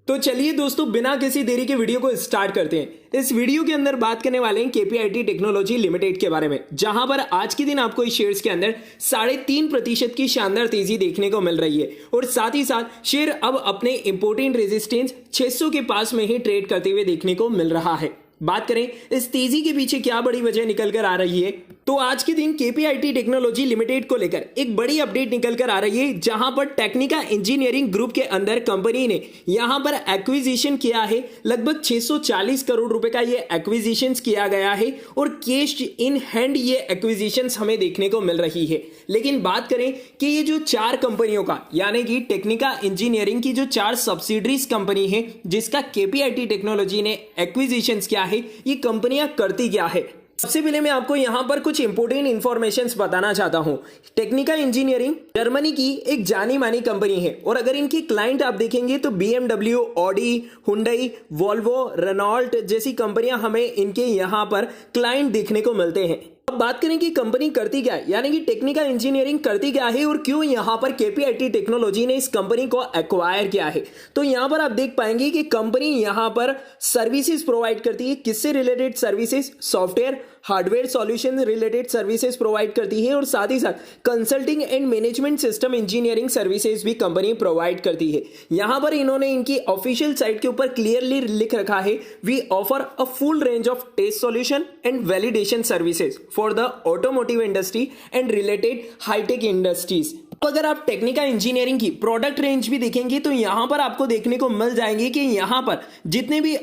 तो चलिए दोस्तों, बिना किसी देरी के वीडियो को स्टार्ट करते हैं। इस वीडियो के अंदर बात करने वाले हैं केपीआईटी टेक्नोलॉजी लिमिटेड के बारे में, जहां पर आज के दिन आपको इस शेयर्स के अंदर 3.5% की शानदार तेजी देखने को मिल रही है और साथ ही साथ शेयर अब अपने इंपोर्टेंट रेजिस्टेंस 600 के पास में ही ट्रेड करते हुए देखने को मिल रहा है। बात करें इस तेजी के पीछे क्या बड़ी वजह निकल कर आ रही है, तो आज के दिन केपीआईटी टेक्नोलॉजी लिमिटेड को लेकर एक बड़ी अपडेट निकल कर आ रही है, जहां पर टेक्निका इंजीनियरिंग ग्रुप के अंदर कंपनी ने यहां पर एक्विजिशन किया है। लगभग 640 करोड़ रुपए का ये एक्विजिशन किया गया है और कैश इन हैंड ये एक्विजिशन हमें देखने को मिल रही है। लेकिन बात करें कि ये जो 4 कंपनियों का यानी कि टेक्निका इंजीनियरिंग की जो 4 सब्सिडरीज कंपनी है जिसका केपीआईटी टेक्नोलॉजी ने एक्विजिशन किया है, ये कंपनियां करती क्या है। सबसे पहले मैं आपको यहां पर कुछ इंपोर्टेंट इंफॉर्मेशंस बताना चाहता हूं। टेक्निका इंजीनियरिंग जर्मनी की एक जानी मानी कंपनी है और अगर इनकी क्लाइंट आप देखेंगे तो BMW, Audi, Hyundai, Volvo, Renault जैसी कंपनियां हमें इनके यहां पर क्लाइंट देखने को मिलते हैं। अब बात करें कि कंपनी करती क्या है, यानी कि टेक्निका इंजीनियरिंग करती क्या है और क्यों यहां पर केपीआईटी टेक्नोलॉजी ने इस कंपनी को एक्वायर किया है। तो यहां पर आप देख पाएंगे कि कंपनी यहां पर सर्विसेज प्रोवाइड करती है। किससे related services? Software hardware solution related services provide करती है और साथ ही साथ consulting and management system engineering services भी कंपनी प्रोवाइड करती है। यहां पर इन्होंने इनकी ऑफिशियल साइट के ऊपर क्लियरली लिख रखा है, we offer a full range of test solution and validation services for the automotive industry and related high tech industries. अगर आप टेक्निका इंजीनियरिंग की प्रोडक्ट रेंज भी देखेंगे तो यहां पर आपको देखने को मिल जाएंगे कि यहां पर जितने भी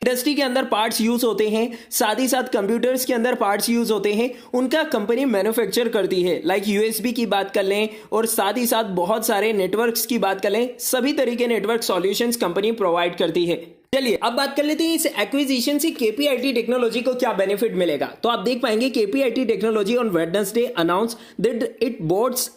इंडस्ट्री के अंदर पार्ट्स यूज होते हैं, साथ ही साथ कंप्यूटर्स के अंदर पार्ट्स यूज होते हैं, उनका कंपनी मैन्युफैक्चर करती है। लाइक यूएसबी की बात कर लें और साथ ही साथ बहुत सारे नेटवर्क्स की बात कर लें, सभी तरीके नेटवर्क सॉल्यूशंस कंपनी प्रोवाइड करती है। चलिए अब बात कर लेते हैं इस एक्विजिशन से केपीआईटी टेक्नोलॉजी को क्या बेनिफिट मिलेगा। तो आप देख पाएंगे KPIT technology on Wednesday announce that it boards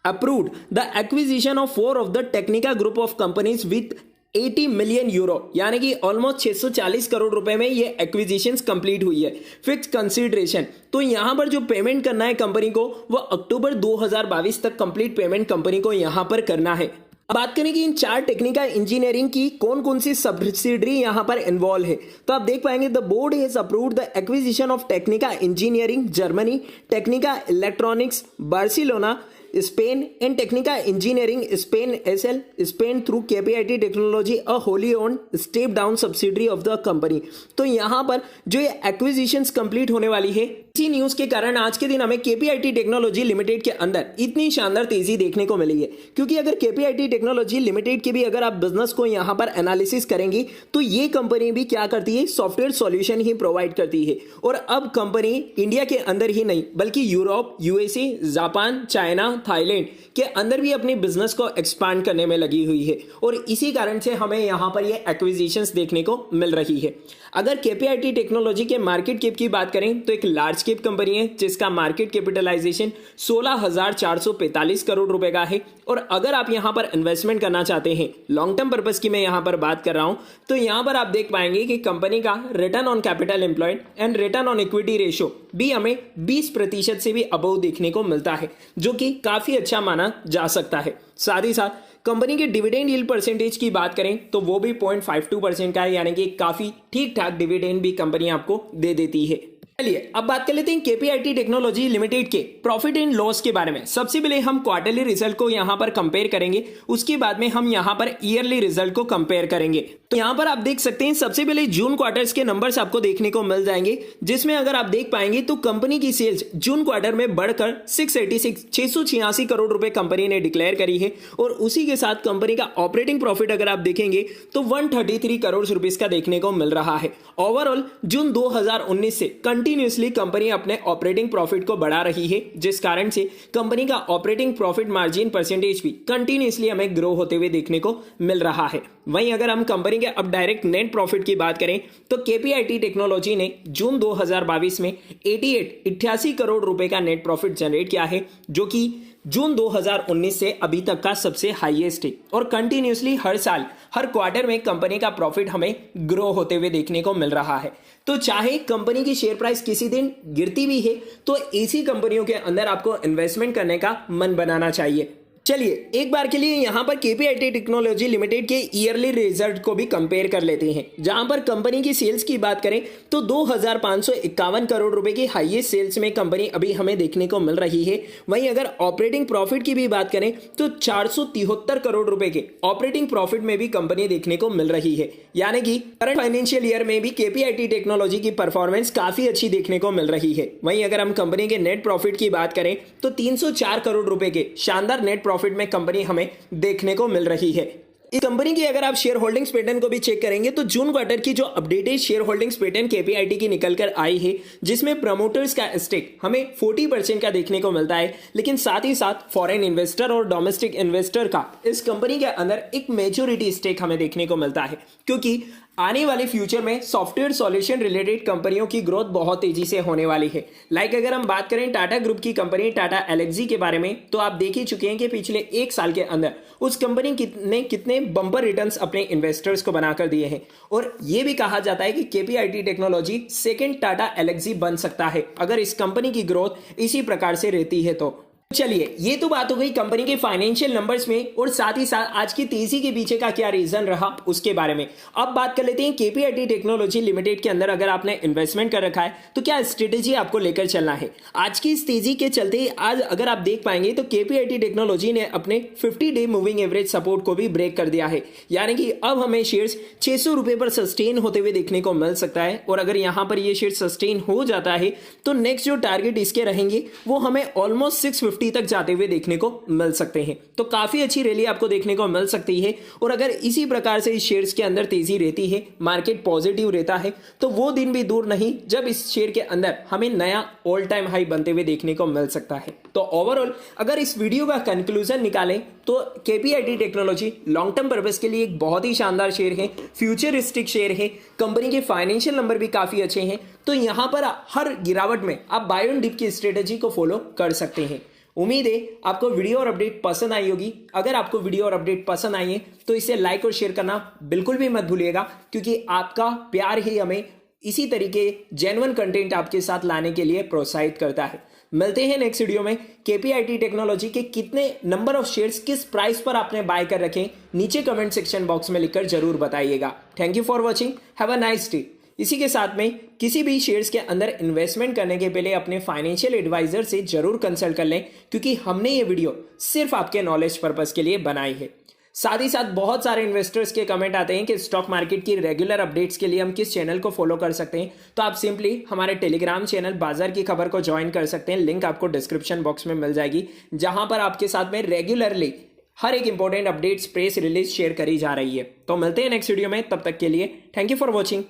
approved the acquisition of 4 of the Technica group of companies with 80 million euro, यानी कि ऑलमोस्ट 640 करोड़ रुपए में ये एक्विजिशंस कंप्लीट हुई है। फिक्स कंसीडरेशन, तो यहां पर जो पेमेंट करना है कंपनी को वो अक्टूबर 2022 तक कंप्लीट पेमेंट कंपनी को यहां पर करना है। अब बात करें कि इन 4 टेक्निका इंजीनियरिंग की कौन कौन सी सब्सिडरी यहां पर इन्वॉल्व है, तो आप देख पाएंगे the board has approved the acquisition of Technica engineering Germany, Technica electronics Barcelona Spain and Technica engineering Spain SL Spain through KPIT technology a wholly owned step down subsidiary of the company. तो यहां पर जो ये acquisitions complete होने वाली है, इसी news के कारण आज के दिन हमें केपीआईटी टेक्नोलॉजी लिमिटेड के अंदर इतनी शानदार तेजी देखने को मिली है। क्योंकि अगर केपीआईटी टेक्नोलॉजी लिमिटेड के भी अगर आप बिजनेस को यहां पर एनालिसिस करेंगे तो ये कंपनी भी क्या करती है, सॉफ्टवेयर सॉल्यूशन ही प्रोवाइड करती है। और अब कंपनी इंडिया के अंदर ही नहीं बल्कि Europe, USA, Japan, China, Thailand के अंदर भी अपने बिजनेस को एक्सपांड करने में लगी हुई है और इसी कारण से हमें यहां पर ये एक्विजिशंस देखने को मिल रही है। अगर केपीआईटी टेक्नोलॉजी के मार्केट कैप की बात करें तो एक लार्ज कैप कंपनी है जिसका मार्केट कैपिटलाइजेशन 16,445 करोड़ रुपए का है। और अगर आप यहां पर इन्वेस्टमेंट करना चाहते हैं, लॉन्ग टर्म पर्पस की मैं यहां पर बात कर रहा हूं, तो यहां पर आप देख पाएंगे कि कंपनी का return on capital employed and return on equity ratio भी हमें 20% से भी अबव देखने को मिलता है, जो कि काफी अच्छा माना जा सकता है। साथ ही साथ कंपनी के डिविडेंड यील्ड परसेंटेज की बात करें तो वो भी 0.52% का है, यानी कि काफी ठीक ठाक डिविडेंड भी कंपनी आपको दे देती है। चलिए अब बात कर लेते हैं केपीआईटी टेक्नोलॉजी लिमिटेड के प्रॉफिट एंड लॉस के बारे में। सबसे पहले हम क्वार्टरली रिजल्ट को यहां पर कंपेयर करेंगे, उसके बाद में हम यहां पर ईयरली रिजल्ट को कंपेयर करेंगे। तो यहां पर आप देख सकते हैं सबसे पहले जून क्वार्टर्स के नंबर्स आपको देखने को मिल जाएंगे, जिसमें अगर आप देख पाएंगे तो कंपनी की सेल्स जून क्वार्टर में बढ़कर 686 करोड़ रुपए कंपनी ने डिक्लेयर करी है और उसी के साथ कंपनी का ऑपरेटिंग प्रॉफिट अगर आप देखेंगे तो 133 करोड़ रुपीस का देखने को मिल रहा है। ओवरऑल जून 2019 से कंटिन्यूअसली कंपनी अपने ऑपरेटिंग प्रॉफिट को बढ़ा रही है, जिस कारण से कंपनी का ऑपरेटिंग प्रॉफिट मार्जिन परसेंटेज भी कंटिन्यूअसली हमें ग्रो होते हुए देखने को मिल रहा है। वहीं अगर हम कंपनी के अब डायरेक्ट नेट प्रॉफिट की बात करें तो केपीआईटी टेक्नोलॉजी ने जून 2022 में 88 करोड़ रुपए का नेट प्रॉफिट जनरेट किया है, जो कि जून 2019 से अभी तक का सबसे हाईएस्ट है। और कंटिन्यूअसली हर साल हर क्वार्टर में कंपनी का प्रॉफिट हमें ग्रो होते हुए देखने को मिल रहा है। तो चाहे कंपनी की शेयर प्राइस किसी दिन गिरती भी है तो ऐसी कंपनियों के अंदर आपको इन्वेस्टमेंट करने का मन बनाना चाहिए। चलिए एक बार के लिए यहां पर केपीआईटी टेक्नोलॉजी लिमिटेड के ईयरली रिजल्ट को भी कंपेयर कर लेते हैं, जहां पर कंपनी की सेल्स की बात करें तो 2551 करोड़ रुपए की हाईएस्ट सेल्स में कंपनी अभी हमें देखने को मिल रही है। वहीं अगर ऑपरेटिंग प्रॉफिट की भी बात करें तो 473 करोड़ रुपए के ऑपरेटिंग प्रॉफिट में भी कंपनी देखने को मिल रही है, यानी कि करंट फाइनेंशियल ईयर में भी केपीआईटी टेक्नोलॉजी की परफॉर्मेंस काफी अच्छी देखने को मिल रही है। वहीं अगर हम कंपनी के नेट प्रॉफिट की बात करें तो 304 करोड़ रुपए के शानदार नेट प्रॉफिट में कंपनी हमें देखने को मिल रही है। इस कंपनी की अगर आप शेयर होल्डिंग्स पैटर्न को भी चेक करेंगे तो जून क्वार्टर की जो updated share holdings pattern KPIT की निकल कर आई है, जिसमें प्रमोटर्स का स्टेक हमें 40% का देखने को मिलता है, लेकिन साथ ही साथ फॉरेन इन्वेस्टर और डोमेस्टिक इन्वेस्टर का इस कंपनी के अंदर एक मेजोरिटी स्टेक हमें देखने को मिलता है, क्योंकि आने वाले फ्यूचर में सॉफ्टवेयर सॉल्यूशन रिलेटेड कंपनियों की ग्रोथ बहुत तेजी से होने वाली है। अगर हम बात करें टाटा ग्रुप की कंपनी टाटा एलेक्सी के बारे में, तो आप देख ही चुके हैं कि पिछले एक साल के अंदर उस कंपनी ने कितने बम्पर रिटर्न्स अपने इन्वेस्टर्स को बनाकर दिए हैं, और यह भी कहा जाता है कि KPIT technology second Tata Elxsi बन सकता है अगर इस कंपनी की ग्रोथ इसी प्रकार से रहती है तो। चलिए ये तो बात हो गई कंपनी के फाइनेंशियल नंबर्स में, और साथ ही साथ आज की तेजी के पीछे का क्या रीजन रहा उसके बारे में। अब बात कर लेते हैं केपीआईटी टेक्नोलॉजी लिमिटेड के अंदर अगर आपने इन्वेस्टमेंट कर रखा है तो क्या स्ट्रेटेजी आपको लेकर चलना है। आज की इस तेजी के चलते आज अगर आप देख पाएंगे तो केपीआईटी टेक्नोलॉजी ने अपने 50 डे मूविंग एवरेज सपोर्ट को भी ब्रेक कर दिया है, यानी कि अब हमें शेयर्स 600 रुपए पर सस्टेन होते हुए देखने को मिल सकता है। और अगर यहां पर ये शेयर सस्टेन हो जाता है तो नेक्स्ट जो टारगेट इसके रहेंगे वो हमें ऑलमोस्ट 650 तक जाते हुए देखने को मिल सकते हैं। तो काफी अच्छी रैली आपको देखने को मिल सकती है, और अगर इसी प्रकार से इस शेयर्स के अंदर तेजी रहती है, मार्केट पॉजिटिव रहता है, तो वो दिन भी दूर नहीं जब इस शेयर के अंदर हमें नया ऑल टाइम हाई बनते हुए देखने को मिल सकता है। तो ओवरऑल अगर इस वीडियो का कंक्लूजन निकालें तो KPIT technology long term purpose के लिए एक बहुत ही शानदार शेयर है, फ्यूचरिस्टिक शेयर है, कंपनी के फाइनेंशियल नंबर भी काफी अच्छे हैं। तो यहां पर हर गिरावट में आप बाय ऑन डिप की स्ट्रेटेजी को फॉलो कर सकते हैं। उम्मीद है आपको वीडियो और अपडेट पसंद आई होगी। अगर आपको वीडियो और अपडेट पसंद आई है तो इसे लाइक और शेयर करना बिल्कुल भी मत भूलिएगा, क्योंकि आपका प्यार ही हमें इसी तरीके जेन्युइन कंटेंट आपके साथ लाने के लिए प्रोत्साहित करता है। मिलते हैं नेक्स्ट वीडियो में। केपीआईटी टेक्नोलॉजी के कितने नंबर ऑफ शेयर्स किस प्राइस पर आपने बाय कर रखे नीचे कमेंट सेक्शन बॉक्स में लिखकर जरूर बताइएगा। Thank you for watching, have a nice day. इसी के साथ में किसी भी शेयर्स के अंदर इन्वेस्टमेंट करने के पहले अपने फाइनेंशियल एडवाइजर से जरूर कंसल्ट कर लें, क्योंकि हमने ये वीडियो सिर्फ आपके नॉलेज पर्पस के लिए बनाई है। साथ ही साथ बहुत सारे इन्वेस्टर्स के कमेंट आते हैं कि स्टॉक मार्केट की रेगुलर अपडेट्स के लिए हम किस चैनल को फॉलो कर सकते हैं। तो आप सिंपली हमारे टेलीग्राम चैनल बाजार की खबर को ज्वाइन कर सकते हैं, लिंक आपको डिस्क्रिप्शन बॉक्स में मिल जाएगी, जहां पर आपके साथ में रेगुलरली हर एक important updates, press release share करी जा रही है। तो मिलते हैं नेक्स्ट वीडियो में, तब तक के लिए थैंक यू फॉर वॉचिंग।